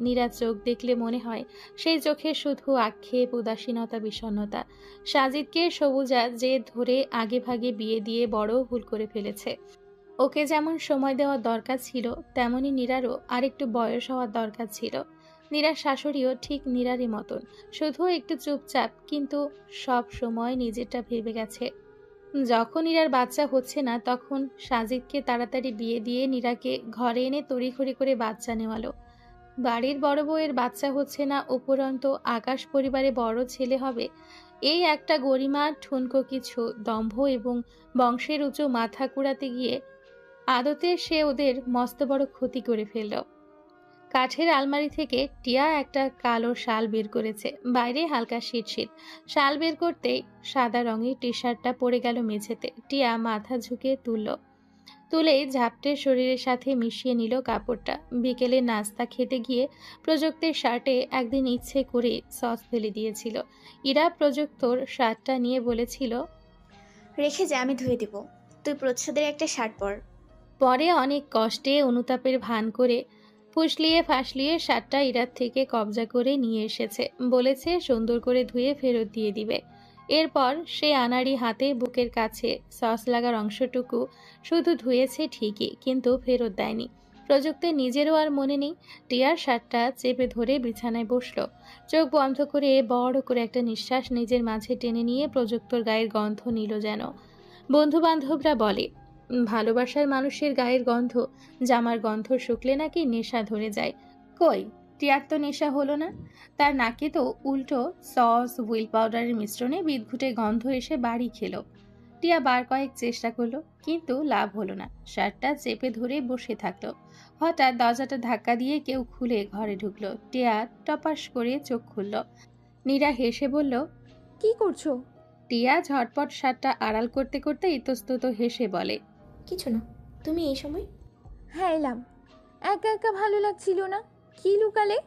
নীরা চোখ দেখলে মনে হয় সেই চোখে শুধু আক্ষেপ, উদাসীনতা, বিষণ্ণতা। সাজিদকে সবুজা যে ধরে আগে ভাগে বিয়ে দিয়ে বড় ভুল করে ফেলেছে। ওকে যেমন সময় দেওয়ার দরকার ছিল, তেমনি নীরারও আরেকটু বয়স হওয়ার দরকার ছিল। নীরার শাশুড়িও ঠিক নীরারই মতন, শুধু একটু চুপচাপ, কিন্তু সব সময় নিজেরটা ভেবে গেছে। যখন নীরার বাচ্চা হচ্ছে না, তখন সাজিদকে তাড়াতাড়ি বিয়ে দিয়ে নীরাকে ঘরে এনে তড়িঘড়ি করে বাচ্চা নেওয়ালো। বাড়ির বড় বউয়ের বাচ্চা হচ্ছে না, উপরন্ত আকাশ পরিবারে বড় ছেলে হবে, এই একটা গরিমা ঠুনকো কিছু দম্ভ এবং বংশের উঁচু মাথা কুড়াতে গিয়ে আদতে সে ওদের মস্ত বড় ক্ষতি করে ফেলল। কাঠের আলমারি থেকে টিয়া একটা কালো শাল বের করেছে, বাইরে হালকা শীত। শাল বের করতেই সাদা রঙের টি শার্টটা পড়ে গেল মেঝেতে। টিয়া মাথা ঝুঁকে তুলেই ঝাপটে শরীরের সাথে মিশিয়ে নিল কাপড়টা। বিকেলে নাস্তা খেতে গিয়ে প্রযুক্তের শার্টে একদিন ইচ্ছে করে সস ফেলে দিয়েছিল। ইরা প্রযুক্তর শার্টটা নিয়ে বলেছিল, রেখে যা, আমি ধুয়ে দিব। তুই প্রচ্ছদের একটা শার্ট পর। পরে অনেক কষ্টে অনুতাপের ভান করে ফুসলিয়ে ফাসলিয়ে শার্টটা ইরার থেকে কবজা করে নিয়ে এসেছে। বলেছে সুন্দর করে ধুয়ে ফেরত দিয়ে দিবে। এরপর সে আনাড়ি হাতে বুকের কাছে সস লাগার অংশটুকু শুধু ধুয়েছে ঠিকই, কিন্তু ফেরত দেয়নি। প্রযুক্তের নিজেরও আর মনে নেই। টিয়ার শার্টটা চেপে ধরে বিছানায় বসলো। চোখ বন্ধ করে বড় করে একটা নিঃশ্বাস নিজের মাঝে টেনে নিয়ে প্রযুক্তর গায়ের গন্ধ নিল যেন। বন্ধু বান্ধবরা বলে, ভালোবাসার মানুষের গায়ের গন্ধ, জামার গন্ধ শুকলে নাকি নেশা ধরে যায়। কই, টিয়ার তো নেশা হলো না। তার নাকে তো উল্টো সস হুইল পাউডারের মিশ্রণে বিদঘুটে গন্ধ এসে বাড়ি খেলো। টিয়া বার কয়েক চেষ্টা করলো, কিন্তু লাভ হলো না। শার্টটা চেপে ধরে বসে থাকলো। হঠাৎ দরজাটা ধাক্কা দিয়ে কেউ খুলে ঘরে ঢুকলো। টিয়া টপাস করে চোখ খুলল। নীরা হেসে বলল, কি করছো? টিয়া ঝটপট শার্টটা আড়াল করতে করতে ইতস্তত হেসে বলে, কিছু না। তুমি এই সময়? হ্যাঁ এলাম, একা একা ভালো লাগছিল না। কি লুকালে?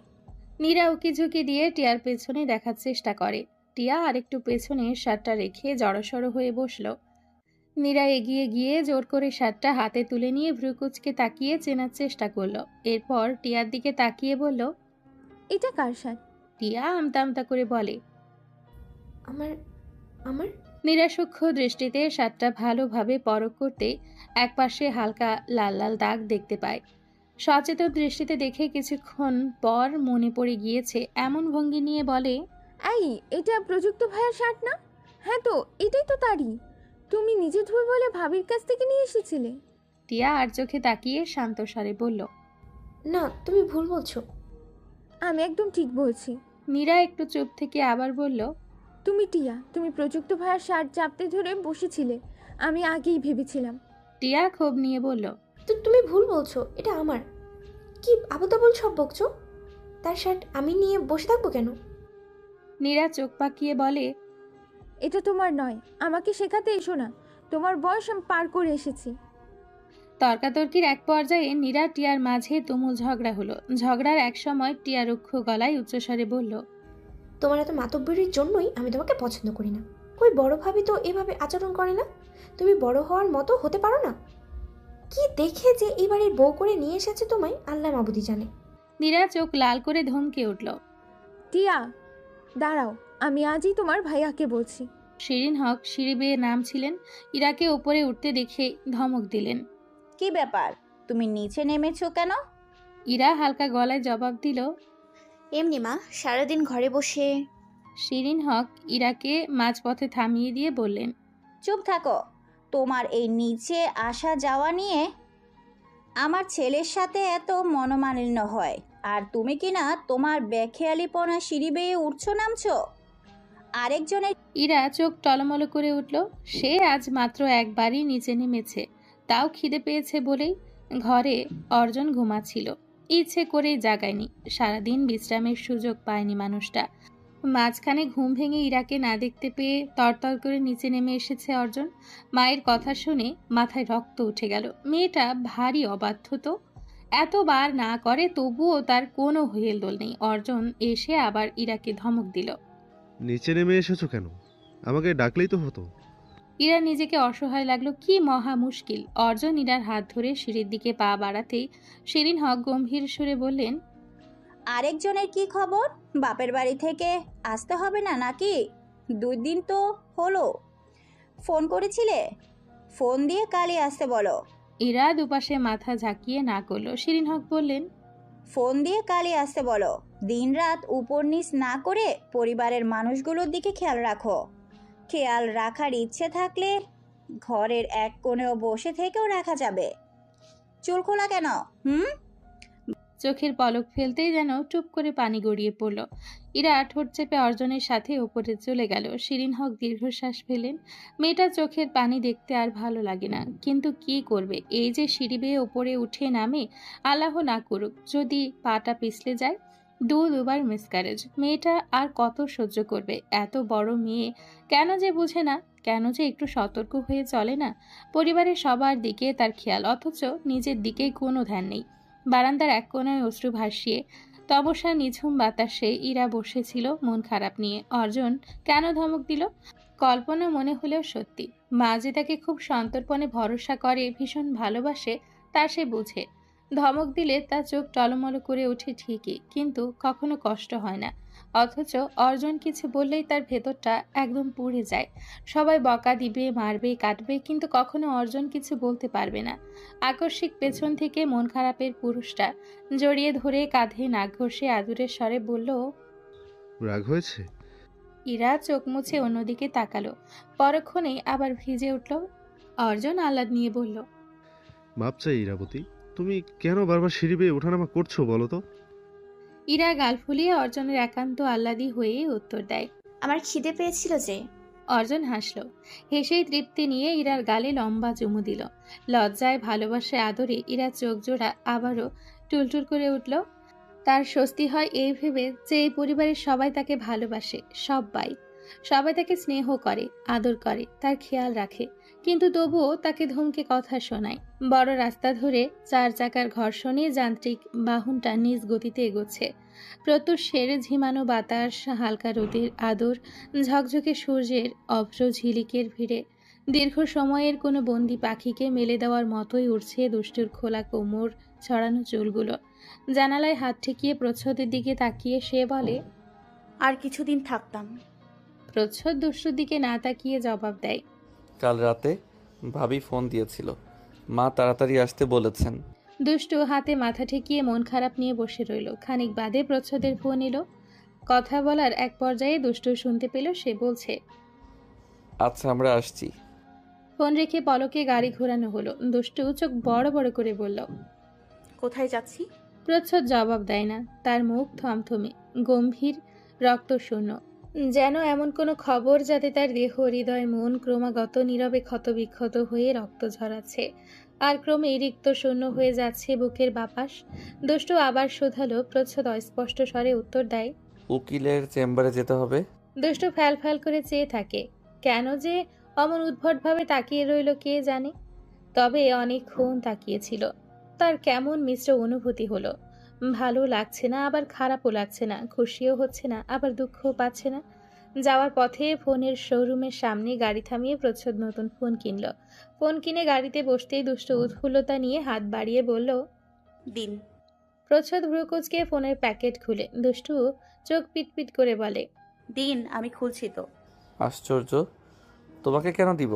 নীরা উকি ঝুঁকি দিয়ে টিয়ার পেছনে দেখার চেষ্টা করে। টিয়া আরেকটু পেছনে শার্টটা রেখে জড়সড় হয়ে বসলো। নীরা এগিয়ে গিয়ে জোর করে শার্টটা হাতে তুলে নিয়ে ভ্রুকুচকে তাকিয়ে চেনার চেষ্টা করলো। এরপর টিয়ার দিকে তাকিয়ে বলল, এটা কার শার্ট? টিয়া আমতা আমতা করে বলে। আমার আমার নীরা সূক্ষ্ম দৃষ্টিতে শার্টটা ভালোভাবে পরখ করতে একপাশে হালকা লাল লাল দাগ দেখতে পায়। সচেতন দৃষ্টিতে দেখে কিছুক্ষণ পর মনে পড়ে গিয়েছে এমন ভঙ্গি নিয়ে বলে, এই, এটা প্রযুক্ত ভাইয়ের শার্ট না? হ্যাঁ তো, এটাই তো তারই। তুমি নিজে ধুয়ে বলে ভাবির কাছ থেকে নিয়ে এসেছিলে। টিয়া আর চোখে তাকিয়ে শান্ত স্বরে বলল, না, তুমি ভুল বলছো। আমি একদম ঠিক বলছি। নীরা একটু চুপ থেকে আবার বলল, তুমি টিয়া, তুমি প্রযুক্ত ভাইয়ের শার্ট চাপতে ধরে বসেছিলে। আমি আগেই ভেবেছিলাম। টিয়া ক্ষোভ নিয়ে বলল, তো তুমি ভুল বলছো, এটা আমার। কি আবল সব বকছো? তার শার্ট আমি নিয়ে বসে থাকবো কেন? নীরা চোখ পাকিয়ে বলে, এটা তোমার নয়, আমাকে শেখাতে এসো না। তোমার বয়স আমি পার করে এসেছি। তর্কাতর্কির এক পর্যায়ে নীরা টিয়ার মাঝে তুমুল ঝগড়া হলো। ঝগড়ার এক সময় টিয়া রুক্ষ গলায় উচ্চস্বরে বলল, তোমার এত মাতব্বরির জন্যই আমি তোমাকে পছন্দ করি না। কই বড় ভাবি তো এভাবে আচরণ করে না। তুমি বড় হওয়ার মতো হতে পারো না? কি দেখে যে এই বাড়ির বউ করে নিয়ে এসেছে তোমায় আল্লাহ মাবুদি জানে। নীরা চোখ লাল করে ধমকে উঠল। টিয়া, দাঁড়াও, আমি আজই তোমার ভাইয়াকে বলছি। শিরিন হক সিঁড়ি বেয়ে নামছিলেন। ইরাকে উপরে উঠতে দেখে ধমক দিলেন। কি ব্যাপার, তুমি নিচে নেমেছো কেন? ইরা হালকা গলায় জবাব দিল, এমনি মা, সারাদিন ঘরে বসে। শিরিন হক ইরাকে মাঝপথে থামিয়ে দিয়ে বললেন, চুপ থাকো। তোমার এই নিচে আসা যাওয়া নিয়ে আমার ছেলের সাথে এত মনোমালিন্য হয়, আর তুমি কি না তোমার বেখেয়ালিপনা সিঁড়ি বেয়ে উঠছো নামছো আরেকজনের। ইরা চোখ টলমল করে উঠল। সে আজ মাত্র একবারই নিচে নেমেছে, তাও খিদে পেয়েছে বলেই। ঘরে অর্জন ঘুমাচ্ছিল, ইচ্ছে করেই জাগায়নি। সারাদিন বিশ্রামের সুযোগ পায়নি মানুষটা। মাঝখানে ঘুম ভেঙে ইরাকে না দেখতে পেয়ে তরতর করে নিচে নেমে এসেছে অর্জন। মায়ের কথা শুনে মাথায় রক্ত উঠে গেল। মেয়েটা ভারী অবাধ্য তো, এতবার না করে তবুও তার কোনো হেলদোল নেই। অর্জন এসে আবার ইরাকে ধমক দিল। নিচে নেমে এসেছো কেন? আমাকে ডাকলেই তো হতো। ইরা নিজেকে অসহায় লাগলো। কি মহা মুশকিল। অর্জন ইরার হাত ধরে সিঁড়ির দিকে পা বাড়াতেই শিরিন হক গম্ভীর সুরে বললেন, আরেকজনের কি খবর? বাপের বাড়ি থেকে আসতে হবে না নাকি? 2 দিন তো হলো। ফোন করেছিলে? ফোন দিয়ে কালই আসতে বলো। ইরা দুপাশে মাথা ঝাঁকিয়ে না করলো। শিরিন হক বললেন, ফোন দিয়ে কালই আসতে বলো। দিনরাত উপর নিচ না করে পরিবারের মানুষগুলোর দিকে খেয়াল রাখো। খেয়াল রাখার ইচ্ছে থাকলে ঘরের এক কোণেও বসে থেকেও রাখা যাবে। চুল খোলা কেন? চোখের পলক ফেলতেই যেন টুপ করে পানি গড়িয়ে পড়ল। ইরা ঠোঁট চেপে অর্জনের সাথে ওপরে চলে গেল। শিরিন হক দীর্ঘশ্বাস ফেলেন। মেয়েটার চোখের পানি দেখতে আর ভালো লাগে না, কিন্তু কি করবে? এই যে সিঁড়ি বেয়ে ওপরে উঠে নামে, আল্লাহ না করুক যদি পাটা পিছলে যায়। দুবার মিসক্যারেজ। মেয়েটা আর কত সহ্য করবে? এত বড় মেয়ে কেন যে বুঝে না, কেন যে একটু সতর্ক হয়ে চলে না? পরিবারের সবার দিকে তার খেয়াল, অথচ নিজের দিকে কোনো ধ্যান নেই। বারান্দার এক কোণায় অশ্রু ভাসিয়ে তমসা নিঝুম বাতাসে ইরা বসেছিল মন খারাপ নিয়ে। অর্জুন কেন ধমক দিল? কল্পনা মনে হলেও সত্যি। মা যে তাকে খুব সন্তর্পণে ভরসা করে, ভীষণ ভালোবাসে, তা সে বুঝে। ধমক দিলে তার চোখ টলমল করে ওঠে ঠিকই, কিন্তু কখনো কষ্ট হয় না। অথচ অর্জুন কিছু বললেই তার ভেতরটা একদম পুড়ে যায়। সবাই বকা দিবে, মারবে, কাটবে, কিন্তু কখনো অর্জুন কিছু বলতে পারবে না। আকস্মিক পেছন থেকে মন খারাপের পুরুষটা জড়িয়ে ধরে কাঁধে নাক ঘষে আদুরের স্বরে বলল, রাগ হয়েছে? ইরা চোখ মুছে অন্যদিকে তাকালো। পরক্ষণেই আবার ভিজে উঠল। অর্জুন আহ্লাদ নিয়ে বলল, মাপ চাই ইরাবতী, তুমি কেন বারবার সিঁড়ি বেয়ে ওঠানামা করছো বলো তো? ইরা গাল ফুলিয়ে অর্জুনের একান্ত আহ্লাদি হয়ে উত্তর দেয়। আমার খিদে পেয়েছিল যে। অর্জুন হাসল। হেসেই তৃপ্তি নিয়ে ইরার গালে লম্বা চুমু দিল। লজ্জায়, ভালোবাসায়, আদরে ইরা চোখ জোড়া আবারও টুলটুল করে উঠল। তার স্বস্তি হয় এই ভেবে যে এই পরিবারের সবাই তাকে ভালোবাসে, সবাই তাকে স্নেহ করে, আদর করে, তার খেয়াল রাখে। কিন্তু তবুও তাকে ধমকে কথা শোনায়। বড় রাস্তা ধরে 4 চাকার ঘর্ষণে যান্ত্রিক বাহনটা নিজ গতিতে এগোচ্ছে। প্রত্যুষের ঝিমানো বাতাস, হালকা রোদের আদর, ঝকঝকে সূর্যের অভ্র ঝিলিকের ভিড়ে দীর্ঘ সময়ের কোনো বন্দি পাখিকে মেলে দেওয়ার মতোই উড়ছে দুষ্টুর খোলা কোমর ছড়ানো চুলগুলো। জানালায় হাত ঠেকিয়ে প্রচ্ছদের দিকে তাকিয়ে সে বলে, আর কিছুদিন থাকতাম। প্রচ্ছদ দুষ্টুর দিকে না তাকিয়ে জবাব দেয়, কাল রাতে ভাবি ফোন দিয়েছিল, মা তাড়াতাড়ি আসতে বলেছেন। দুষ্টু হাতে মাথা ঠেকিয়ে মন খারাপ নিয়ে বসে রইল। খানিক বাদে প্রচ্ছদের ফোন এলো। কথা বলার এক পর্যায়ে দুষ্টু শুনতে পেল সে বলছে, আচ্ছা আমরা আসছি। ফোন রেখে পলকে গাড়ি ঘোরানো হলো। দুষ্টু চোখ বড় বড় করে বলল, কোথায় যাচ্ছি? প্রচ্ছদ জবাব দেয় না। তার মুখ থমথমে, গম্ভীর, রক্তশূন্য, যেন এমন কোনো খবর যাতে তার দেহ, হৃদয়, মন ক্রমাগত নীরবে ক্ষতবিক্ষত হয়ে রক্ত ঝরাচ্ছে, আর ক্রমে রিক্ত শূন্য হয়ে যাচ্ছে বুকের বাপাস। দুষ্টু আবার শোধালো। প্রচ্ছদ অস্পষ্ট স্বরে উত্তর দেয়, উকিলের চেম্বারে যেতে হবে। দুষ্টু ফ্যাল ফ্যাল করে চেয়ে থাকে। কেন যে অমন উদ্ভটভাবে তাকিয়ে রইল কে জানে। তবে অনেকক্ষণ তাকিয়েছিল। তার কেমন মিশ্র অনুভূতি হলো। ভালো লাগছে না, আবার খারাপও লাগছে না, খুশিও হচ্ছে না, আবার দুঃখও পাচ্ছে না। যাওয়ার পথে ফোনের শোরুমের সামনে গাড়ি থামিয়ে প্রচ্ছদ নতুন ফোন কিনল। ফোন কিনে গাড়িতে বসতেই দুষ্টু উৎফুল্লতা নিয়ে হাত বাড়িয়ে বলল, দিন। প্রচ্ছদ ভ্রুকুচকে ফোনের প্যাকেট খুলে দুষ্টু চোখ পিটপিট করে বলে, দিন, আমি খুলছি তো। আশ্চর্য, তোমাকে কেন দিব?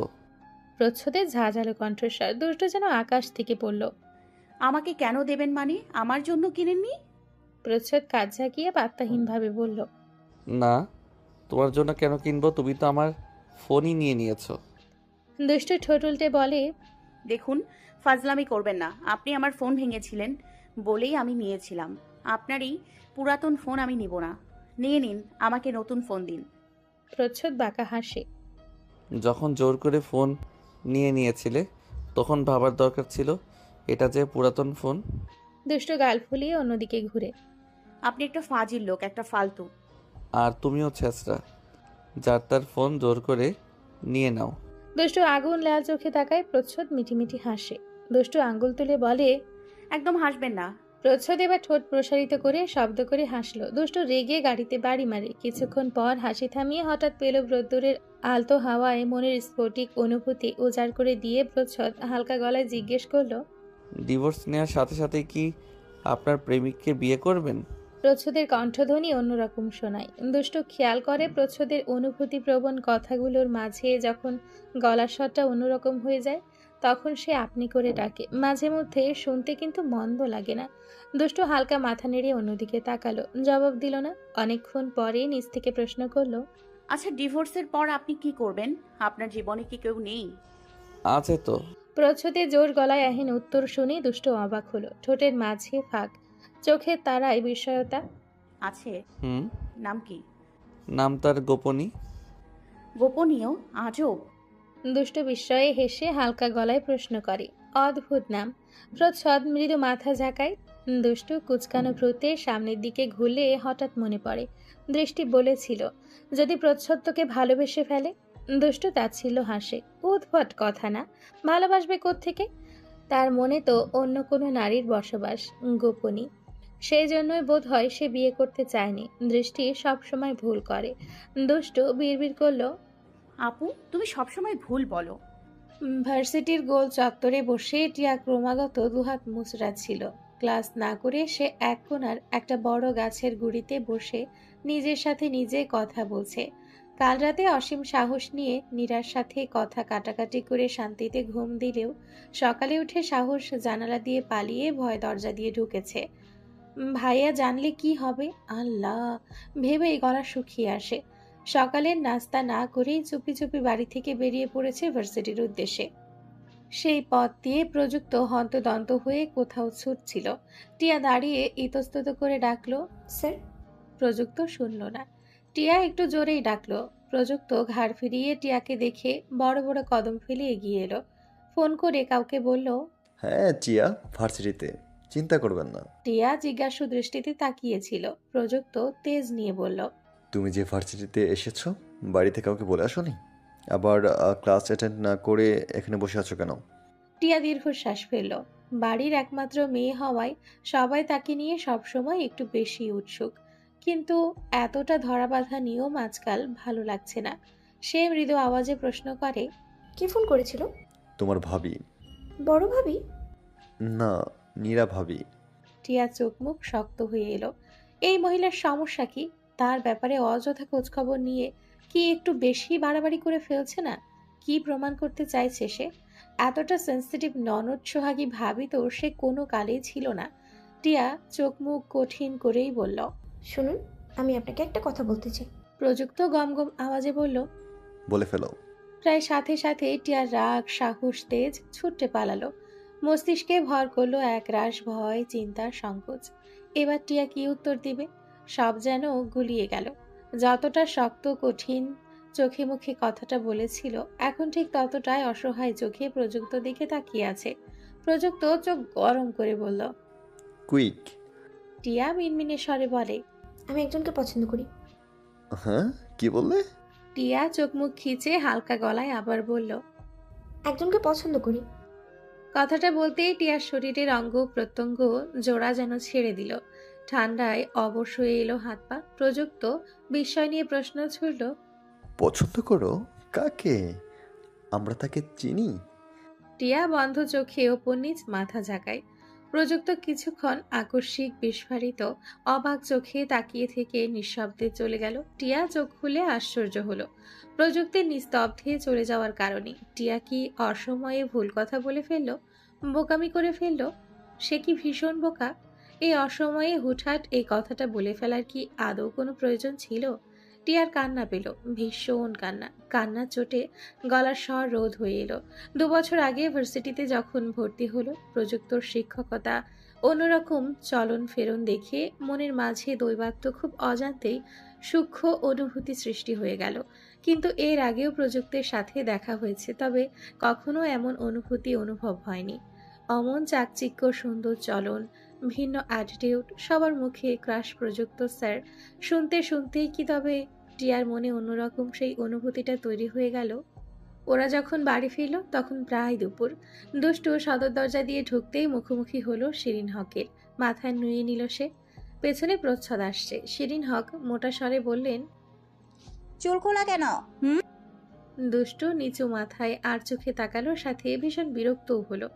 প্রচ্ছদের ঝাঁঝালো কণ্ঠস্বর। দুষ্টু যেন আকাশ থেকে পড়ল। আমাকে কেন দেবেন মানে? আমার জন্য কিনেননি? প্রচ্ছদ কাজ ঝাঁকিয়ে পাত্তাহীনভাবে বলল, না, তোমার জন্য কেন কিনবো? তুমি তো আমার ফোনই নিয়ে নিয়েছো। দুষ্টু ঠোঁট উল্টে বলে, দেখুন, ফাজলামি করবেন না। আপনি আমার ফোন ভেঙেছিলেন বলেই আমি নিয়েছিলাম। আপনারই পুরাতন ফোন আমি নিব না। নিয়ে নিন, আমাকে নতুন ফোন দিন। প্রচ্ছদ বাঁকা হাসে। যখন জোর করে ফোন নিয়ে নিয়েছিলে তখন ভাবার দরকার ছিল এটা যে পুরাতন ফোন। দুষ্টু গাল ফুলিয়ে অন্যদিকে ঘুরে, আপনি একটা ফাজিল লোক, একটা ফালতু। আর তুমিও ছেঁচড়া, যার তার ফোন জোর করে নিয়ে নাও। দুষ্টু আগুন লাল চোখে তাকায়। প্রচ্ছদ মিটিমিটি হাসে। দুষ্টু আঙ্গুল তুলে বলে, একদম হাসবেন না। প্রচ্ছদ এবার ঠোঁট প্রসারিত করে শব্দ করে হাসলো। দুষ্টু রেগে গাড়িতে বাড়ি মারে। কিছুক্ষণ পর হাসি থামিয়ে হঠাৎ পেল রোদ্দুরের আলতো হাওয়ায় মনের স্ফটিক অনুভূতি উজাড় করে দিয়ে প্রচ্ছদ হালকা গলায় জিজ্ঞেস করলো, ডিভোর্স নেওয়ার সাথে সাথে কি আপনার প্রেমিককে বিয়ে করবেন? প্রচ্ছদের কণ্ঠধ্বনি অন্যরকম শোনায়। দুষ্টু খেয়াল করে প্রচ্ছদের অনুভূতিপ্রবণ কথাগুলোর মাঝে যখন গলার স্বরটা অন্যরকম হয়ে যায়, তখন সে আপনি করে ডাকে। মাঝে মধ্যে শুনতে কিন্তু মন্দ লাগে না। দুষ্টু হালকা মাথা নেড়ে অন্যদিকে তাকালো, জবাব দিল না। অনেকক্ষণ পরে নিজ থেকে প্রশ্ন করলো, আচ্ছা, ডিভোর্সের পর আপনি কি করবেন? আপনার জীবনে কি কেউ নেই? আছে তো। প্রচ্ছদে জোর গলায় এহেন উত্তর শুনে দুষ্টু অবাক হলো। ঠোঁটের মাঝে ফাঁক, চোখের তারায় বিস্ময়তা। আছে। হুম। নাম কি? নাম তার গোপনী। গোপনীয়? আজব। দুষ্টু বিস্ময়ে হেসে হালকা গলায় প্রশ্ন করে, অদ্ভুত নাম। প্রচ্ছদ মৃদু মাথা ঝাঁকায়। দুষ্টু কুচকানো ভ্রুতে সামনের দিকে ঘুরলে হঠাৎ মনে পড়ে দৃষ্টি বলেছিল, যদি প্রচ্ছদ তোকে ভালোবেসে ফেলে। দুষ্টু তাচ্ছিল্য হাসে, উদ্ভট কথা না, ভালোবাসবে কোত্থেকে? তার মনে তো অন্য কোনো নারীর বসবাস, গোপনী। সেই জন্যই বোধ হয় সে বিয়ে করতে চায়নি। দৃষ্টি সবসময় ভুল করে। দুষ্টু বিড়বিড় করলো, আপু, তুমি সবসময় ভুল বলো। ভার্সিটির গোল চত্বরে বসে টিয়া ক্রমাগত দুহাত মুচড়াচ্ছিল। ক্লাস না করে সে এক কোণার একটা বড় গাছের গুড়িতে বসে নিজের সাথে নিজে কথা বলছে। কাল রাতে অসীম সাহস নিয়ে নীরার সাথে কথা কাটাকাটি করে শান্তিতে ঘুম দিলেও সকালে উঠে সাহস জানালা দিয়ে পালিয়ে ভয় দরজা দিয়ে ঢুকেছে। ভাইয়া জানলে কি হবে, আল্লাহ ভেবেই গলা শুকিয়ে আসে। সকালের নাস্তা না করেই চুপি চুপি বাড়ি থেকে বেরিয়ে পড়েছে ভার্সিটির উদ্দেশ্যে। সেই পথ দিয়ে প্রযুক্ত হন্তদন্ত হয়ে কোথাও ছুটছিল। টিয়া দাঁড়িয়ে ইতস্তত করে ডাকলো, স্যার। প্রযুক্ত শুনল না। টিয়া একটু জোরেই ডাকলো। প্রযুক্ত ঘাড় ফিরিয়ে টিয়াকে দেখে বড় বড় কদম ফেলে এগিয়ে এলো। ফোন করে কাউকে বলল। হ্যাঁ টিয়া, ভার্সিটিতে, চিন্তা করবেন না। টিয়া জিজ্ঞাসু দৃষ্টিতে তাকিয়েছিল। প্রযুক্ত তেজ নিয়ে বলল, তুমি যে ভার্সিটিতে এসেছো, বাড়িতে কাউকে বলে আসোনি? আবার ক্লাস অ্যাটেন্ড না করে এখানে বসে আছো কেন? টিয়া দীর্ঘশ্বাস ফেলল। বাড়ির একমাত্র মেয়ে হওয়ায় সবাই তাকে নিয়ে সবসময় একটু বেশি উৎসুক, কিন্তু এতটা ধরাবাঁধা নিয়ম আজকাল ভালো লাগছে না। সে মৃদু আওয়াজে প্রশ্ন করে, কে ফোন করেছিল? তোমার ভাবি। বড় ভাবি? না, নীরা ভাবি। টিয়া চোখ মুখ শক্ত হয়ে এলো। এই মহিলার সমস্যা কি? তার ব্যাপারে অযথা খোঁজখবর নিয়ে কি একটু বেশি বাড়াবাড়ি করে ফেলছে না? কি প্রমাণ করতে চাইছে সে? এতটা সেন্সিটিভ ননদ সোহাগী ভাবি তো সে কোনো কালেই ছিল না। টিয়া চোখ মুখ কঠিন করেই বলল, শুনুন, আমি আপনাকে একটা কথা বলতে চাই। প্রযুক্ত গমগম আওয়াজে বলল। বলে ফেলো। প্রায় সাথে সাথে টিয়ার রাগ, সাহস, তেজ ছুটতে পালালো। মস্তিষ্কে ভর করলো এক রাশ ভয়, চিন্তার সংকোচ। এবার টিয়া কি উত্তর দিবে? সব যেন গুলিয়ে গেল। যতটা শক্ত কঠিন চোখে মুখে কথাটা বলেছিল, এখন ঠিক ততটাই অসহায় চোখে প্রযুক্ত দিকে তাকিয়ে আছে। প্রযুক্ত চোখ গরম করে বলল। কুইক। টিয়া মিনমিনে স্বরে বলে, আমি একজনকে পছন্দ করি। হ্যাঁ, কি বললে? টিয়া চোখ মুখ খিচে হালকা গলায় আবার বলল, একজনকে পছন্দ করি। কথাটা বলতেই টিয়ার শরীরের অঙ্গ প্রত্যঙ্গ জোড়া যেন ছেড়ে দিল। ঠান্ডায় অবশ হয়ে এলো হাত পা। প্রযুক্ত বিস্ময় নিয়ে প্রশ্ন ছুড়ল, পছন্দ করো? কাকে? আমরা তাকে চিনি? টিয়া বন্ধ চোখে ওপর নিচ মাথা ঝাঁকায়। প্রযুক্ত কিছুক্ষণ আকস্মিক বিস্ফারিত অবাক চোখে তাকিয়ে থেকে নিঃশব্দে চলে গেল। টিয়া চোখ খুলে আশ্চর্য হলো প্রযুক্তির নিস্তব্ধে চলে যাওয়ার কারণে। টিয়া কি অসময়ে ভুল কথা বলে ফেলল? বোকামি করে ফেলল? সে কি ভীষণ বোকা? এই অসময়ে হুটহাট এই কথাটা বলে ফেলার কি আদৌ কোনো প্রয়োজন ছিল? টিয়ার কান্না পেল, ভীষণ কান্না। কান্নার চোটে গলার স্বর রোধ হয়ে এলো। 2 বছর আগে ভার্সিটিতে যখন ভর্তি হলো, প্রযুক্তর শিক্ষকতা, অন্যরকম চলন ফেরন দেখে মনের মাঝে দৈবাত্য খুব অজান্তেই সূক্ষ্ম অনুভূতি সৃষ্টি হয়ে গেল। কিন্তু এর আগেও প্রযুক্তের সাথে দেখা হয়েছে, তবে কখনো এমন অনুভূতি অনুভব হয়নি। অমন চাকচিক্য সুন্দর চলন, ভিন্ন অ্যাটিটিউড, সবার মুখে ক্রাশ প্রযুক্ত স্যার। শুনতে শুনতেই কি তবে টিয়ার মনে অন্যরকম সেই অনুভূতিটা তৈরি হয়ে গেল? ওরা যখন বাড়ি ফিরল তখন প্রায় দুপুর। দুষ্টু সদর দরজা দিয়ে ঢুকতেই মুখোমুখি হলো শিরিন হকের। মাথায় নুয়ে নিল সে। পেছনে প্রচ্ছদ আসছে। শিরিন হক মোটা স্বরে বললেন, চুল খোলা কেন? দুষ্টু নিচু মাথায় আর চোখে তাকালো, সাথে ভীষণ বিরক্তও হলো।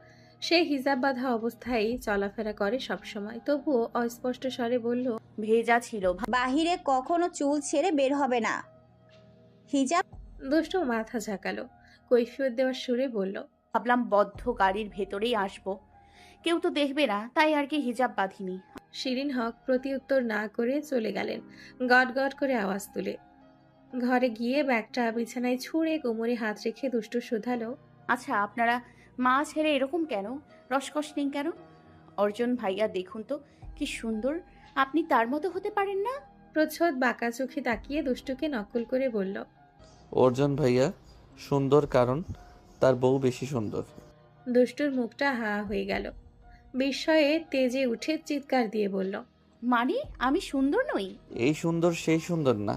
সে হিজাব বাঁধা অবস্থায় চলাফেরা করে সবসময়, তবুও অস্পষ্ট স্বরে বলল, ভেজা ছিল। বাহিরে কখনো চুল ছেড়ে বের হবে না। হিজাব। দুষ্টু মাথা ঝাঁকালো, কৈফিয়ত দেওয়ার সুরে বলল, ভাবলাম বদ্ধ গাড়ির ভেতরেই আসবো, কেউ তো দেখবে না, তাই আর কি হিজাব বাঁধিনি। শিরিন হক প্রতিউত্তর না করে চলে গেলেন গট গট করে আওয়াজ তুলে। ঘরে গিয়ে ব্যাগটা বিছানায় ছুঁড়ে কোমরে হাত রেখে দুষ্টু শুধালো, আচ্ছা, আপনারা মা ছেলে এরকম কেন? রসকস নেই কেন? অর্জুন ভাইয়া দেখুন তো কি সুন্দর, আপনি তার মতো হতে পারেন না? প্রচ্ছদ বাঁকা চোখে তাকিয়ে দুষ্টুকে নকল করে বলল, অর্জুন ভাইয়া সুন্দর কারণ তার বউ বেশি সুন্দর। দুষ্টুর মুখটা হা হয়ে গেল, বিস্ময়ে তেজে উঠে চিৎকার দিয়ে বলল, মানে আমি সুন্দর নই? এই সুন্দর সেই সুন্দর না,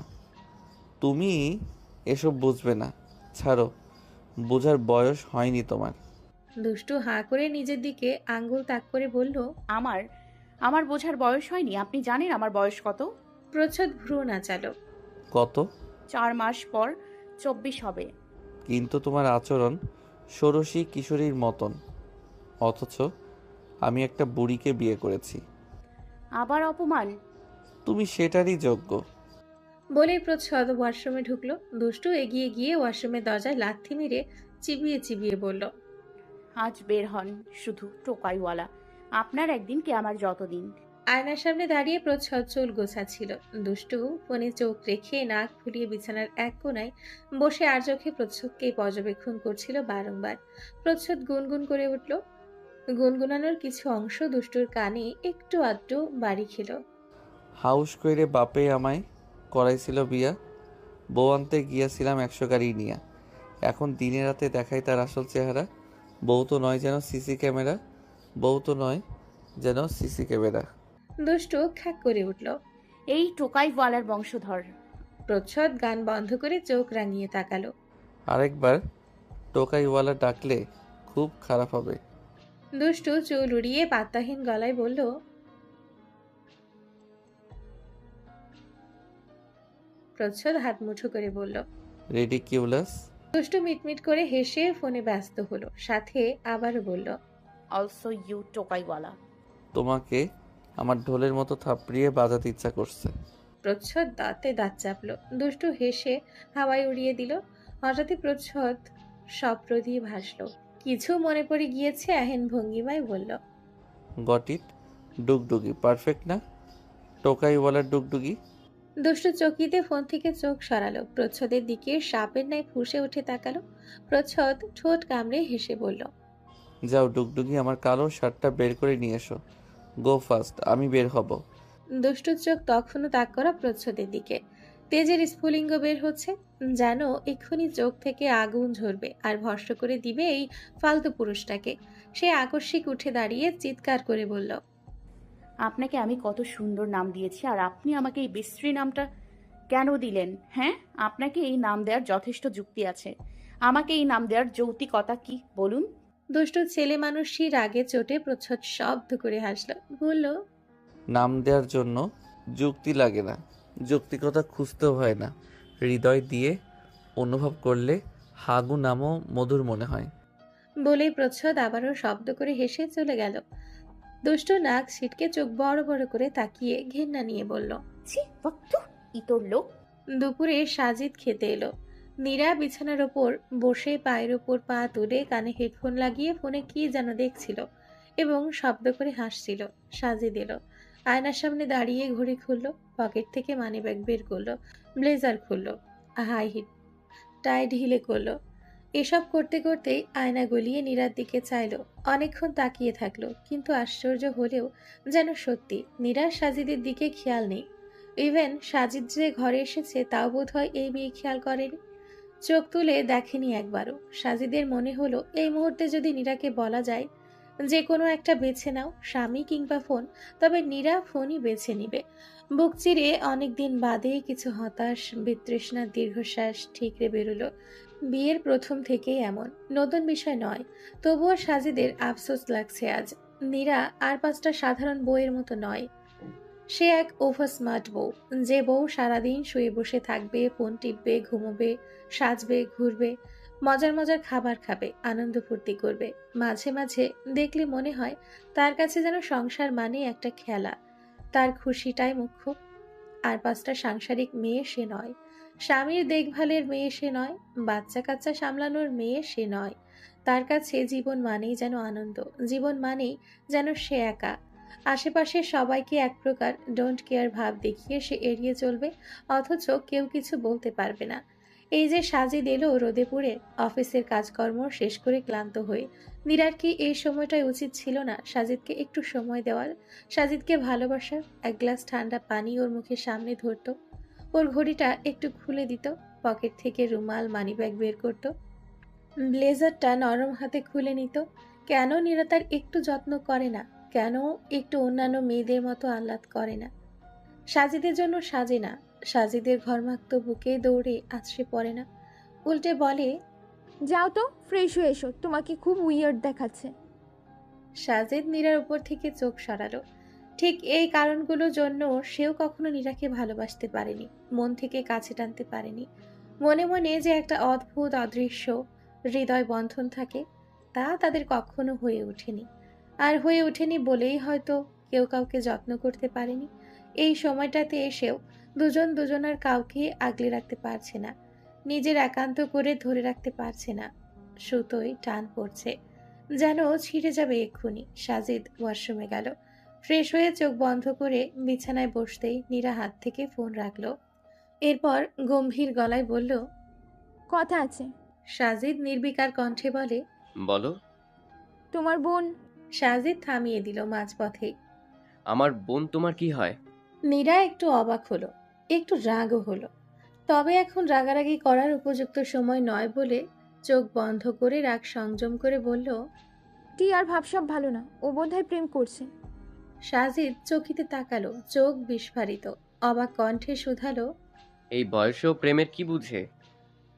তুমি এসব বুঝবে না, ছাড়ো, বোঝার বয়স হয়নি তোমার। দুষ্টু হা করে নিজের দিকে আঙ্গুল তাক করে বলল, আমার আমার বোঝার বয়স হয়নি? আপনি জানেন আমার বয়স কত? প্রচ্ছদ ভ্রু নাচালো। কত? 4 মাস পর 24 হবে। কিন্তু তোমার আচরণ ষোড়শী কিশোরীর মতন, অথচ আমি একটা বুড়িকে বিয়ে করেছি। আবার অপমান? তুমি সেটারই যোগ্য। বলে প্রচ্ছদ ওয়াশরুমে ঢুকলো। দুষ্টু এগিয়ে গিয়ে ওয়াশরুমের দরজায় লাথি মেরে চিবিয়ে চিবিয়ে বলল, আজ বের হন শুধু টোকাইওয়ালা, আপনার একদিন কে আমার যতদিন। আয়নার সামনে দাঁড়িয়ে প্রচ্ছদ চুল গোছাচ্ছিল। দুষ্টু ফোনে চোখ রেখে নাক ফুলিয়ে বিছানার এক কোনায় বসে আর চোখে প্রচ্ছদকে পর্যবেক্ষণ করছিল বারংবার। প্রচ্ছদ গুনগুন করে উঠল। গুনগুনানোর কিছু অংশ দুষ্টুর কানে একটু আধটু বাড়ি খেল। হাউস কইরে বাপে আমায় করাইছিল বিয়া, বউ আনতে গিয়াছিলাম 100 গাড়ি নিয়া, এখন দিনে রাতে দেখাই তার আসল চেহারা। বউ তো নয় যেন সিসি ক্যামেরা, বউ তো নয় যেন সিসি ক্যামেরা। দুষ্টু খ্যাক করে উঠল। এই টোকাইওয়ালার বংশধর। প্রচ্ছদ গান বন্ধ করে চোখ রাঙিয়ে তাকালো। আরেকবার টোকাইওয়ালা ডাকলে খুব খারাপ হবে। দুষ্টু চুল উড়িয়ে পাত্তাহীন গলায় বলল, প্রচ্ছদ হাত মুঠো করে বলল। রেডিকিউলাস। দুষ্টু মিটমিট করে হেসে ফোনে ব্যস্ত হলো, সাথে আবারও বলল, অলসো ইউ টোকাইওয়ালা। তোমাকে আমার ঢোলের মতো থাপড়িয়ে বাজাতে ইচ্ছা করছে। প্রচ্ছদ দাঁতে দাঁত চাপলো। দুষ্টু হেসে হাওয়ায় উড়িয়ে দিল। হঠাৎই প্রচ্ছদ স্বপ্ন দিয়ে ভাসলো। কিছু মনে পড়ে গিয়েছে এহেন ভঙ্গিমায় বলল, গট ইট, ডুগডুগি পারফেক্ট না? টোকাইওয়ালার ডুগডুগি। দুষ্টু চকিতে ফোন থেকে চোখ সরালো। প্রচ্ছদের দিকে সাপের ন্যায় ফুঁসে উঠে তাকালো। প্রচ্ছদ ঠোঁট কামড়ে হেসে বলল, যাও ডুগডুগি, আমার কালো শার্টটা বের করে নিয়ে এসো। গো ফাস্ট, আমি বের হব। দুষ্টুর চোখ তখনও তাক করা প্রচ্ছদের দিকে। তেজের স্ফুলিঙ্গ বের হচ্ছে, যেন এক্ষুনি চোখ থেকে আগুন ঝরবে আর ভস্ম করে দিবে এই ফালতু পুরুষটাকে। সে আকস্মিক উঠে দাঁড়িয়ে চিৎকার করে বলল, আপনাকে আমি কত সুন্দর নাম দিয়েছি, আর আপনি আমাকে এই বিশ্রী নামটা কেন দিলেন? হ্যাঁ, আপনাকে এই নাম দেওয়ার যথেষ্ট যুক্তি আছে। আমাকে এই নাম দেওয়ার যৌক্তিকতা কি বলুন? দুষ্টু ছেলে মানুষই রাগে চোটে প্রচ্ছদ শব্দ করে হাসল, বলল, নাম দেওয়ার জন্য যুক্তি লাগে না, যৌক্তিকতা খুঁজতেও হয় না, হৃদয় দিয়ে অনুভব করলে হাগু নামও মধুর মনে হয়। বলেই প্রচ্ছদ আবারও শব্দ করে হেসে চলে গেল। দুষ্টু নাক ছিটকে চোখ বড় বড় করে তাকিয়ে ঘেন্না নিয়ে বলল, ছি, বক্তু ইতর লোক। দুপুরে সাজিদ খেতে এলো। নীরা বিছানার ওপর বসে পায়ের ওপর পা তুলে কানে হেডফোন লাগিয়ে ফোনে কি যেন দেখছিল এবং শব্দ করে হাসছিল। সাজিদ এলো, আয়নার সামনে দাঁড়িয়ে ঘড়ি খুললো, পকেট থেকে মানিব্যাগ বের করলো, ব্লেজার খুললো, হাই হিট টাই ঢিলে করলো। এসব করতে করতেই আয়না গলিয়ে নীরার দিকে চাইলো। অনেকক্ষণ তাকিয়ে থাকলো, কিন্তু আশ্চর্য হলেও যেন সত্যি নীরার সাজিদের দিকে খেয়াল নেই। ইভেন সাজিদ যে ঘরে এসেছে তাও বোধহয় এই মেয়ে খেয়াল করেনি, চোখ তুলে দেখেনি একবারও। সাজিদের মনে হলো এই মুহূর্তে যদি নীরাকে বলা যায় যে কোনো একটা বেছে নাও, স্বামী কিংবা ফোন, তবে নীরা ফোনই বেছে নিবে। বুক চিরে অনেকদিন বাদে কিছু হতাশ বিতৃষ্ণার দীর্ঘশ্বাস ঠিকরে বেরোলো। বিয়ের প্রথম থেকেই এমন, নতুন বিষয় নয়, তবুও সাজিদের আফসোস লাগছে আজ। নীরা আর 5টা সাধারণ বউয়ের মতো নয়, সে এক ওভার স্মার্ট বউ, যে বউ সারাদিন শুয়ে বসে থাকবে, ফোন টিপবে, ঘুমোবে, সাজবে, ঘুরবে, মজার মজার খাবার খাবে, আনন্দ ফুর্তি করবে। মাঝে মাঝে দেখলে মনে হয় তার কাছে যেন সংসার মানে একটা খেলা, তার খুশিটাই মুখ্য। আর 5টা সাংসারিক মেয়ে সে নয়, স্বামীর দেখভালের মেয়ে সে নয়, বাচ্চা কাচ্চা সামলানোর মেয়ে সে নয়। তার কাছে জীবন মানেই যেন আনন্দ, জীবন মানেই যেন সে একা। আশেপাশে সবাইকে এক প্রকার ডোন্ট কেয়ার ভাব দেখিয়ে সে এড়িয়ে চলবে, অথচ কেউ কিছু বলতে পারবে না। এই যে সাজিদ এলো রোদে পুড়ে অফিসের কাজকর্ম শেষ করে ক্লান্ত হয়ে, মীরার কি এই সময়টাই উচিত ছিল না সাজিদকে একটু সময় দেওয়ার, সাজিদকে ভালোবাসার? এক গ্লাস ঠান্ডা পানি ওর মুখের সামনে ধরতো, ওর ঘড়িটা একটু খুলে দিত, পকেট থেকে রুমাল মানিব্যাগ বের করত, ব্লেজারটা নরম হাতে খুলে নিত। কেন নীরা তার একটু যত্ন করে না? কেন একটু অন্যান্য মেয়েদের মতো আহ্লাদ করে না? সাজিদের জন্য সাজে না, সাজিদের ঘরমাক্ত বুকে দৌড়ে আছড়ে পড়ে না, উল্টে বলে, যাও তো ফ্রেশ হয়ে এসো, তোমাকে খুব উইয়ার্ড দেখাচ্ছে। সাজিদ নীরার উপর থেকে চোখ সরালো। ঠিক এই কারণগুলোর জন্য সেও কখনো নীরাকে ভালোবাসতে পারেনি, মন থেকে কাছে টানতে পারেনি। মনে মনে যে একটা অদ্ভুত অদৃশ্য হৃদয় বন্ধন থাকে, তা তাদের কখনো হয়ে ওঠেনি। আর হয়ে ওঠেনি বলেই হয়তো কেউ কাউকে যত্ন করতে পারেনি। এই সময়টাতে এসেও দুজন দুজনার কাউকে আগলে রাখতে পারছে না, নিজের একান্ত করে ধরে রাখতে পারছে না। সুতোয় টান পড়ছে, যেন ছিঁড়ে যাবে এক্ষুনি। সাজিদ ওয়াশরুমে গেল, ফ্রেশ হয়ে চোখ বন্ধ করে বিছানায় বসতেই নীরা হাত থেকে ফোন রাখলো। এরপর গম্ভীর গলায় বলল, কথা আছে। সাজিদ নির্বিকার কণ্ঠে বলে, বলো। তোমার বোন। সাজিদ থামিয়ে দিল মাঝপথেই। আমার বোন তোমার কি হয়? নীরা একটু অবাক হলো, একটু রাগও হলো, তবে এখন রাগারাগি করার উপযুক্ত সময় নয় বলে চোখ বন্ধ করে রাগ সংযম করে বলল, টিয়ার ভাবসাব ভালো না, ও বোধহয় প্রেম করছে। সাজিদ চকিতে তাকালো, চোখ বিস্ফারিত, অবাক কণ্ঠে শুধালো, এই বয়সেও প্রেমের কি বুঝে?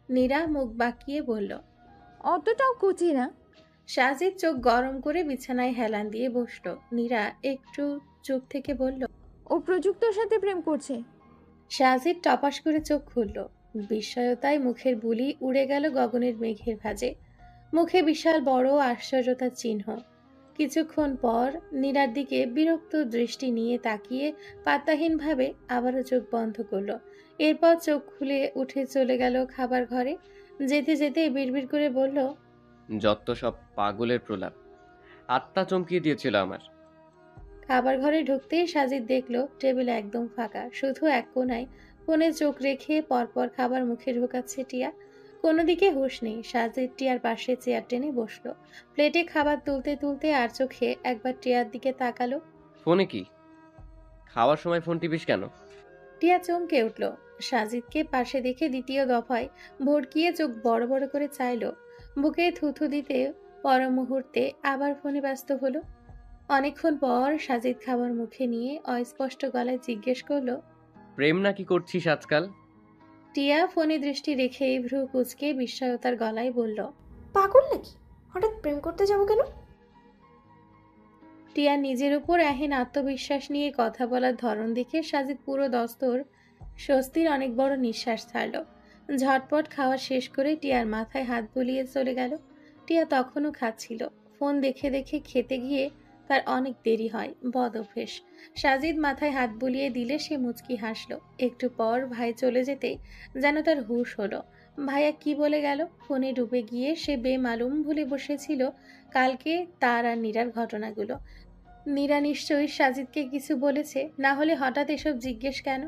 নীরা মুখ বাঁকিয়ে বলল। অতটাও কচি না। সাজিদ চোখ গরম করে বিছানায় হেলান দিয়ে বসলো। নীরা একটু চুপ থেকে বলল, ও প্রযুক্তর সাথে প্রেম করছে। সাজিদ টপাস করে চোখ খুলল, বিস্ময়তায় মুখের বুলি উড়ে গেল গগনের মেঘের ভাঁজে, মুখে বিশাল বড় আশ্চর্যতার চিহ্ন। কিছুক্ষণ পর নীরার দিকে বিরক্ত দৃষ্টি নিয়ে তাকিয়ে পাত্তাহীনভাবে আবারও চোখ বন্ধ করলো। এরপর চোখ খুলে উঠে চলে গেল খাবার ঘরে। যেতে যেতে বিড়বিড় করে বলল, যত সব পাগলের প্রলাপ, আত্মা চমকিয়ে দিয়েছিল আমার। খাবার ঘরে ঢুকতেই সাজিদ দেখলো টেবিল একদম ফাঁকা, শুধু এক কোনায় ফোনে চোখ রেখে পরপর খাবার মুখে ঢোকাচ্ছে টিয়া। কোনো দিকে হুঁশ নেই। সাজিদ টিয়ার পাশে চেয়ার টেনে বসলো, প্লেটে খাবার তুলতে তুলতে আর চোখে একবার টিয়ার দিকে তাকালো। ফোনে কি? খাওয়ার সময় ফোন টিপিস কেন? টিয়া চমকে উঠল, সাজিদকে পাশে দেখে দ্বিতীয় দফায় ভড়কিয়ে চোখ বড় বড় করে চাইলো, বুকে থুথু দিতে পর মুহূর্তে আবার ফোনে ব্যস্ত হলো। অনেকক্ষণ পর সাজিদ খাবার মুখে নিয়ে অস্পষ্ট গলায় জিজ্ঞেস করলো, প্রেম নাকি করছিস আজকাল? টিয়া ফোনে দৃষ্টি রেখে ভ্রু কুচকে বিস্ময়তার গলায় বলল, পাগল নাকি? হঠাৎ প্রেম করতে যাবো কেন? টিয়া নিজের উপর এহেন আত্মবিশ্বাস নিয়ে কথা বলার ধরন দেখে সাজিদ পুরো দস্তর স্বস্তির অনেক বড় নিঃশ্বাস ছাড়ল। ঝটপট খাওয়া শেষ করে টিয়ার মাথায় হাত বুলিয়ে চলে গেল। টিয়া তখনও খাচ্ছিল। ফোন দেখে দেখে খেতে গিয়ে তার অনেক দেরি হয়, বদ অভ্যেস। সাজিদ মাথায় হাত বুলিয়ে দিলে সে মুচকি হাসলো। একটু পর ভাই চলে যেতে যেন তার হুঁশ হলো। ভাইয়া কি বলে গেল? ফোনে ডুবে গিয়ে সে বেমালুম ভুলে বসেছিল কালকে তার আর নীরার ঘটনাগুলো। নীরা নিশ্চয়ই সাজিদকে কিছু বলেছে, না হলে হঠাৎ এসব জিজ্ঞেস কেন?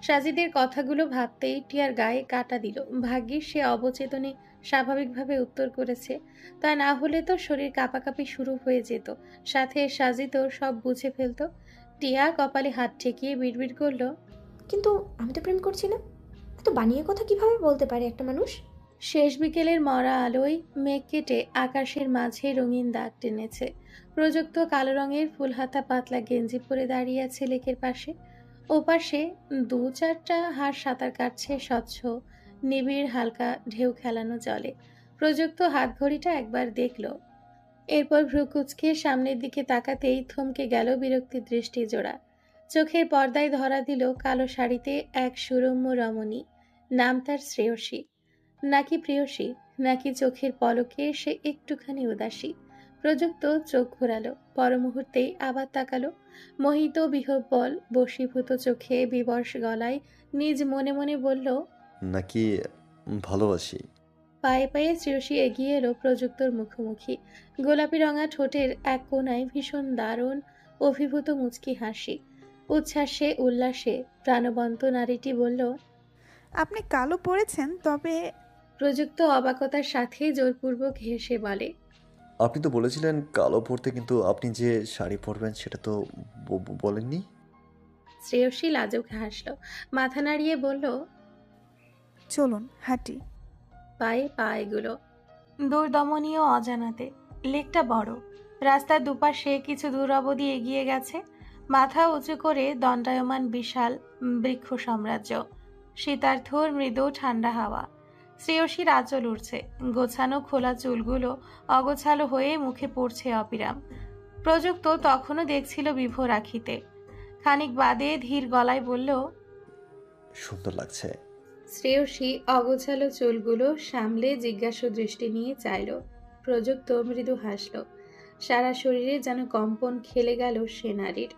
সাজিদের কথাগুলো ভাবতেই টিয়ার গায়ে কাটা দিল। ভাগ্যিস সে অবচেতনে স্বাভাবিকভাবে উত্তর করেছে, তা না হলে তো শরীর কাঁপাকাঁপি শুরু হয়ে যেত, সাথে সাজিদও সব বুঝে ফেলতো। টিয়া কপালে হাত ঠেকিয়ে বিড়বিড় করল, কিন্তু আমি তো প্রেম করছি না। এত বানিয়ে কথা কিভাবে বলতে পারে একটা মানুষ? শেষ বিকেলের মরা আলোয় মেঘ কেটে আকাশের মাঝে রঙিন দাগ টেনেছে। প্রযুক্ত কালো রঙের ফুলহাতা পাতলা গেঞ্জি পরে দাঁড়িয়ে আছে লেকের পাশে। ওপাশে 2-4টা হাঁস সাঁতার কাটছে স্বচ্ছ নিবিড় হালকা ঢেউ খেলানো জলে। প্রযুক্ত হাত ঘড়িটা একবার দেখল, এরপর ভ্রু কুঁচকে সামনের দিকে তাকাতেই থমকে গেল বিরক্তির দৃষ্টি জোড়া। চোখের পর্দায় ধরা দিল কালো শাড়িতে এক সুরম্য রমণী, নাম তার শ্রেয়সী নাকি প্রেয়সী, নাকি চোখের পলকে সে একটুখানি উদাসী। প্রযুক্ত চোখ ঘোরালো, পর মুহূর্তেই আবার তাকালো। মোহিত বিহ্বল বশীভূত চোখে বিবশ গলায় নিজ মনে মনে বলল, নাকি ভালোবাসি। পায়ে পায়ে শ্রেয়সী এগিয়ে এলো প্রযুক্তর মুখোমুখি। গোলাপি রঙা ঠোঁটের এক কোণায় ভীষণ দারুণ অভিভূত মুচকি হাসি। উচ্ছ্বাসে উল্লাসে প্রাণবন্ত নারীটি বলল, আপনি কালো পরেছেন, তবে প্রযুক্ত অবাকতার সাথে জোরপূর্বক হেসে বলে, আপনি তো বলেছিলেন কালো পরতে, কিন্তু আপনি যে শাড়ি পরবেন সেটা তো বলেননি। শ্রেয়সী লাজুক হাসল, মাথা নাড়িয়ে বলল, চলুন হাঁটি। পায়ে পা এগুলো দুর্দমনীয় অজানাতে। লেকটা বড়, রাস্তার দুপাশে কিছু দূর অবধি এগিয়ে গেছে। মাথা উঁচু করে দণ্ডায়মান বিশাল বৃক্ষ সাম্রাজ্য। শীতার্থর মৃদু ঠান্ডা হাওয়া। শ্রেয়সীর আঁচল উঠছে, গোছানো খোলা চুলগুলো অগোছালো হয়ে মুখে পড়ছে অবিরাম। প্রযুক্ত তখনও দেখছিল বিভোর আখিতে। খানিক বাদে ধীর গলায় বলল, সুন্দর লাগছে। শ্রেয়সী অগোছালো চুলগুলো সামলে জিজ্ঞাসু দৃষ্টি নিয়ে চাইল। প্রযুক্ত মৃদু হাসল। সারা শরীরে যেন কম্পন খেলে গেল সে নারীর।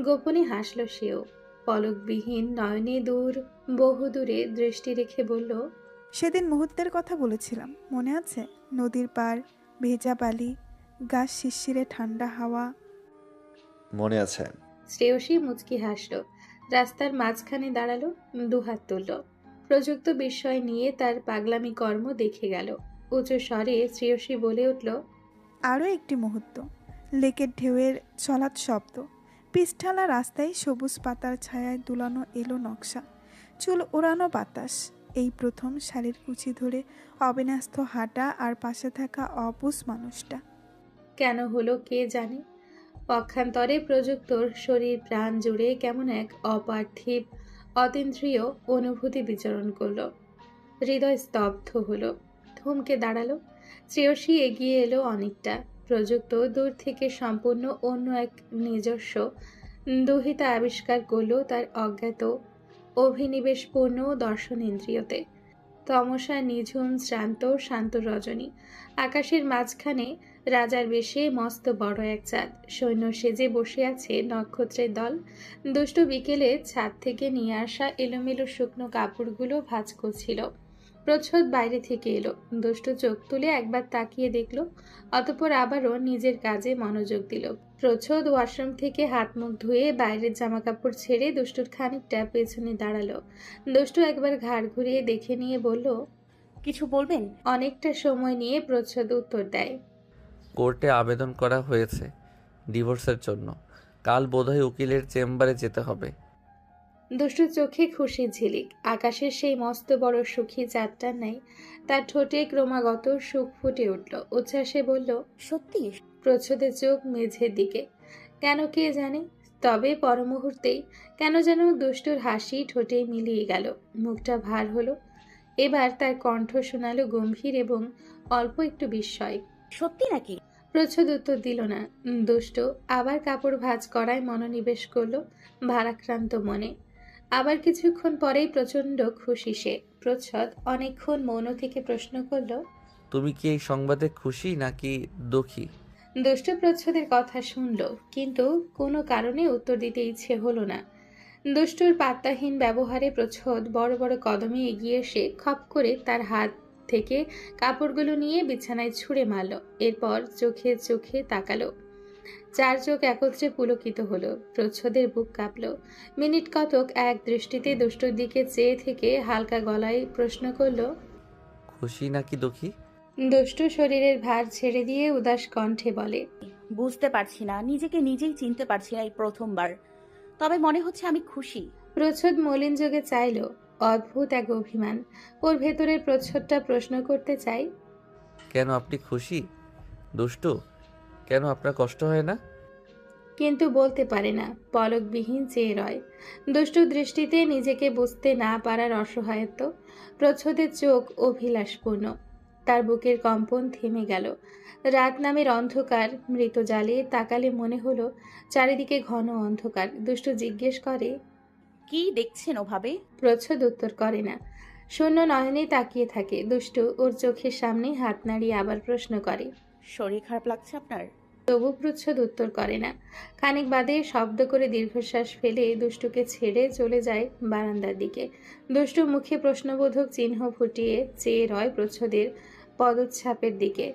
গোপনে হাসল সেও। পলকবিহীন নয়নে দূর বহুদূরে দৃষ্টি রেখে বলল, সেদিন মুহূর্তের কথা বলেছিলাম, মনে আছে? নদীর পার, ভেজা বালি, গাছ শিরশিরে ঠান্ডা হাওয়া। মনে আছে। শ্রেয়সী মুচকি হাসল। রাস্তার মাঝখানে দাঁড়ালো, দুহাত তুলল। প্রযুক্ত বিস্ময় নিয়ে তার পাগলামি কর্ম দেখে গেল। উঁচু স্বরে শ্রেয়সী বলে উঠল, আরও একটি মুহূর্ত, লেকের ঢেউয়ের চলাৎ শব্দ, পিচঢালা রাস্তায় সবুজ পাতার ছায়ায় দুলানো এলো নকশা, চুল ওড়ানো বাতাস, এই প্রথম শাড়ির কুচি ধরে অবিন্যস্ত হাঁটা, আর পাশে থাকা অবুঝ মানুষটা। কেন হলো কে জানে। পক্ষান্তরে প্রযুক্তর শরীর প্রাণ জুড়ে কেমন এক অপার্থিব অতীন্দ্রিয় অনুভূতি বিচরণ করল। হৃদয় স্তব্ধ হলো, থমকে দাঁড়ালো। শ্রেয়সী এগিয়ে এলো অনেকটা। প্রযুক্ত দূর থেকে সম্পূর্ণ অন্য এক নিজস্ব দুহিতা আবিষ্কার করলো তার অজ্ঞাত অভিনিবেশপূর্ণ দর্শনেন্দ্রিয়তে। তমসা নিঝুম শ্রান্ত শান্ত রজনী। আকাশের মাঝখানে রাজার বেশে মস্ত বড় এক চাঁদ সৈন্য সেজে বসে আছে নক্ষত্রের দল। দুষ্টু বিকেলে ছাদ থেকে নিয়ে আসা এলোমেলো শুকনো কাপড়গুলো ভাঁজ করছিল। প্রচ্ছদ বাইরে থেকে এলো। দুষ্টু চোখ তুলে একবার তাকিয়ে দেখল, অতঃপর আবারও নিজের কাজে মনোযোগ দিল। প্রচ্ছদ ওয়াশরুম থেকে হাত মুখ ধুয়ে বাইরের জামাকাপড় ছেড়ে দুষ্টুর খানিকটা পেছনে দাঁড়ালো। দুষ্টু একবার ঘাড় ঘুরিয়ে দেখে নিয়ে বলল, কিছু বলবেন? অনেকটা সময় নিয়ে প্রচ্ছদ উত্তর দেয়, কোর্টে আবেদন করা হয়েছে ডিভোর্সের জন্য। কাল বোধহয় উকিলের চেম্বারে যেতে হবে। দুষ্টুর চোখে খুশির ঝিলিক। আকাশের সেই মস্ত বড় সুখী চাঁদটার নাই তার ঠোঁটে ক্রমাগত সুখ ফুটে উঠল। উচ্ছ্বাসে বলল, সত্যি? প্রচ্ছদের চোখ মেঝের দিকে। কেন কে জানে, তবে পরমুহূর্তেই কেন যেন দুষ্টুর হাসি ঠোঁটে মিলিয়ে গেল। মুখটা ভার হলো। এবার তার কণ্ঠ শোনালো গম্ভীর এবং অল্প একটু বিস্ময়। সত্যি নাকি? প্রচ্ছদ উত্তর দিল না। দুষ্ট আবার কাপড় ভাঁজ করায় মনোনিবেশ করলো ভারাক্রান্ত মনে। আবার কিছুক্ষণ পরেই প্রচণ্ড খুশি সে। প্রচ্ছদ অনেকক্ষণ মৌন থেকে প্রশ্ন করল, তুমি কি এই সংবাদে খুশি নাকি দুঃখী? দুষ্ট প্রচ্ছদের কথা শুনল, কিন্তু কোনো কারণে উত্তর দিতে ইচ্ছে হলো না। দুষ্টুর পাত্তাহীন ব্যবহারে প্রচ্ছদ বড় বড় কদমে এগিয়ে এসে খপ করে তার হাত থেকে কাপড়গুলো নিয়ে বিছানায় ছুঁড়ে মারল। এরপর চোখে চোখে তাকালো। চার চোখ একত্রে পুলকিত হলো। প্রচ্ছদের বুক কাঁপল। মিনিট কতক এক দৃষ্টিতে দুষ্টুর দিকে চেয়ে থেকে হালকা গলায় প্রশ্ন করল, খুশি নাকি দুঃখী? দুষ্টু শরীরের ভার ছেড়ে দিয়ে উদাস কণ্ঠে বলে, বুঝতে পারছি না, নিজেকে নিজেই চিনতে পারছি না এই প্রথমবার। তবে মনে হচ্ছে আমি খুশি। প্রচ্ছদ মলিন যোগে চাইল। অদ্ভুত এক অভিমান ওর ভেতরের প্রচ্ছদটা প্রশ্ন করতে চাই, কেন আপনি খুশি দুষ্টু? কেন আপনার কষ্ট হয় না? কিন্তু বলতে পারে না। পলকবিহীন চেয়ে রয়। দুষ্টু দৃষ্টিতে নিজেকে বুঝতে না পারার অসহায়ত্ব। প্রচ্ছদের চোখ অভিলাষপূর্ণ। তার বুকের কম্পন থেমে গেল। রাত নামের অন্ধকার মৃত জালে তাকালে মনে হলো চারিদিকে ঘন অন্ধকার। দুষ্টু জিজ্ঞেস করে, কি দেখছেন ওভাবে? প্রচ্ছদ উত্তর করে না। শূন্য নয়নে তাকিয়ে থাকে। দুষ্টু ওর চোখের সামনে হাত নাড়িয়ে আবার প্রশ্ন করে। শরীর খারাপ লাগছে আপনার? তবু প্রচ্ছদ উত্তর করে না। খানিক বাদে শব্দ করে দীর্ঘশ্বাস ফেলে দুষ্টুকে ছেড়ে চলে যায় বারান্দার দিকে। দুষ্টু মুখে প্রশ্নবোধক চিহ্ন ফুটিয়ে চেয়ে রয় প্রচ্ছদের পদচ্ছাপের দিকে।